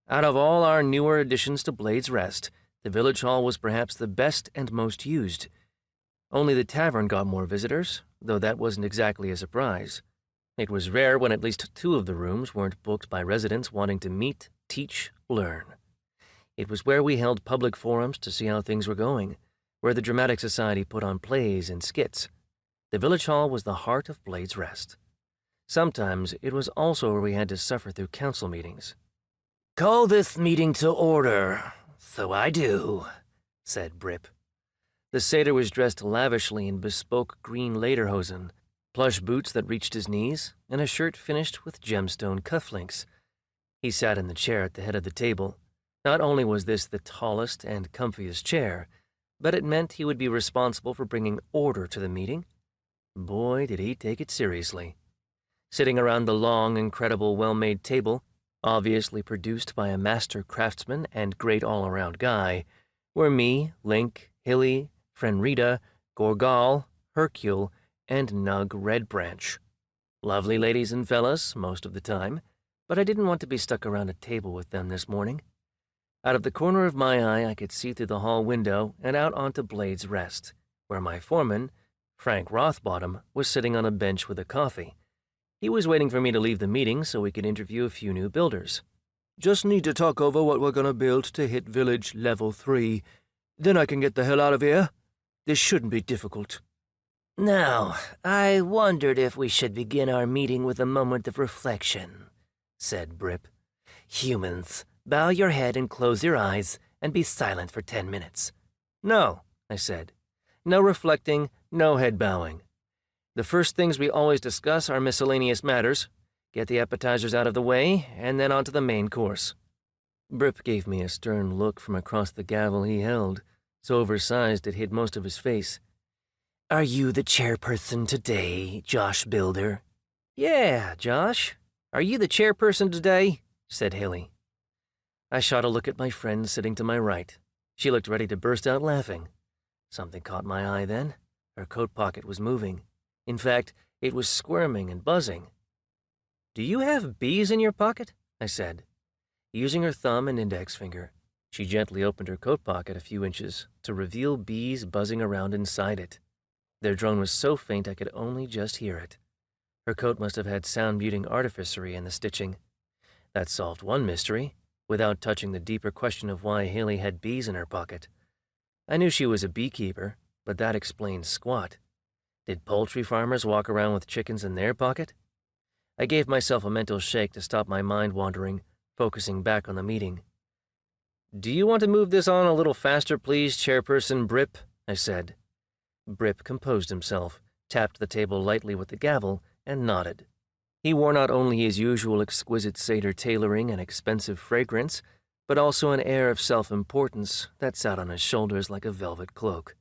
Out of all our newer additions to Blade's Rest, the village hall was perhaps the best and most used. Only the tavern got more visitors, though that wasn't exactly a surprise. It was rare when at least 2 of the rooms weren't booked by residents wanting to meet, teach, learn. It was where we held public forums to see how things were going, where the Dramatic Society put on plays and skits. The village hall was the heart of Blade's Rest. Sometimes it was also where we had to suffer through council meetings. "Call this meeting to order." "So I do," said Brip. The satyr was dressed lavishly in bespoke green lederhosen, plush boots that reached his knees, and a shirt finished with gemstone cufflinks. He sat in the chair at the head of the table. Not only was this the tallest and comfiest chair, but it meant he would be responsible for bringing order to the meeting. Boy, did he take it seriously. Sitting around the long, incredible, well-made table, obviously produced by a master craftsman and great all-around guy, were me, Linc, Hilly, Frenrita, Gorgal, Hercule, and Nug Redbranch. Lovely ladies and fellas, most of the time, but I didn't want to be stuck around a table with them this morning. Out of the corner of my eye, I could see through the hall window and out onto Blade's Rest, where my foreman, Frank Rothbottom, was sitting on a bench with a coffee. He was waiting for me to leave the meeting so we could interview a few new builders. "Just need to talk over what we're gonna build to hit village level 3. Then I can get the hell out of here. This shouldn't be difficult." "Now, I wondered if we should begin our meeting with a moment of reflection," said Brip. "Humans, bow your head and close your eyes and be silent for 10 minutes. "No," I said. "No reflecting, no head bowing. The first things we always discuss are miscellaneous matters. Get the appetizers out of the way, and then on to the main course." Brip gave me a stern look from across the gavel he held, so oversized it hid most of his face. "Are you the chairperson today, Josh Builder?" "Yeah, Josh. Are you the chairperson today?" said Hilly. I shot a look at my friend sitting to my right. She looked ready to burst out laughing. Something caught my eye then. Her coat pocket was moving. In fact, it was squirming and buzzing. "Do you have bees in your pocket?" I said. Using her thumb and index finger, she gently opened her coat pocket a few inches to reveal bees buzzing around inside it. Their drone was so faint I could only just hear it. Her coat must have had sound-muting artificery in the stitching. That solved one mystery, without touching the deeper question of why Hilly had bees in her pocket. I knew she was a beekeeper, but that explained squat. Did poultry farmers walk around with chickens in their pocket? I gave myself a mental shake to stop my mind wandering, focusing back on the meeting. "Do you want to move this on a little faster, please, Chairperson Brip?" I said. Brip composed himself, tapped the table lightly with the gavel, and nodded. He wore not only his usual exquisite satyr tailoring and expensive fragrance, but also an air of self-importance that sat on his shoulders like a velvet cloak.